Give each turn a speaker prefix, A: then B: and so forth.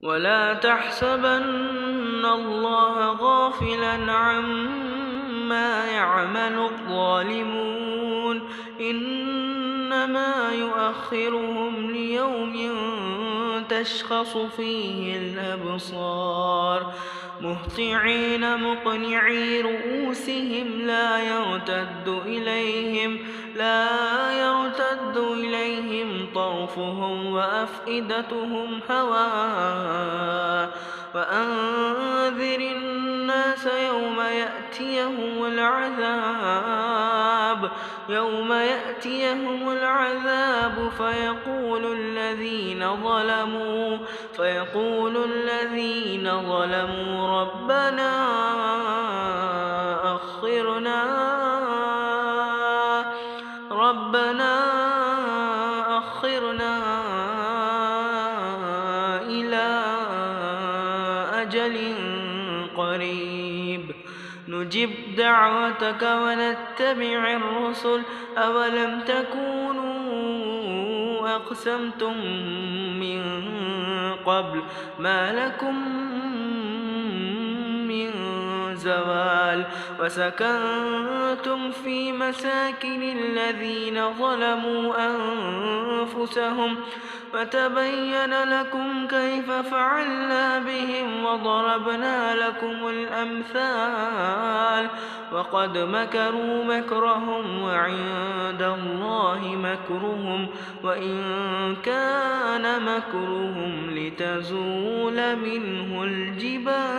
A: ولا تحسبن الله غافلا عما يعمل الظالمون إنما يؤخرهم ليوم تشخص فيه الأبصار مهطعين مقنعي رؤوسهم لا يرتد إليهم طرفهم وأفئدتهم هواء وأنذر الناس يوم يأتيهم العذاب فيقول الذين ظلموا ربنا أخرنا إلى أجل قريب نجب دعوتك ونتبع الرسل أولم تكونوا أقسمتم من قبل ما لكم من زوال وسكنتم في مساكن الذين ظلموا أنفسهم فتبين لكم كيف فعلنا بهم وضربنا لكم الأمثال وقد مكروا مكرهم وعند الله مكرهم وإن كان مكرهم لتزول منه الجبال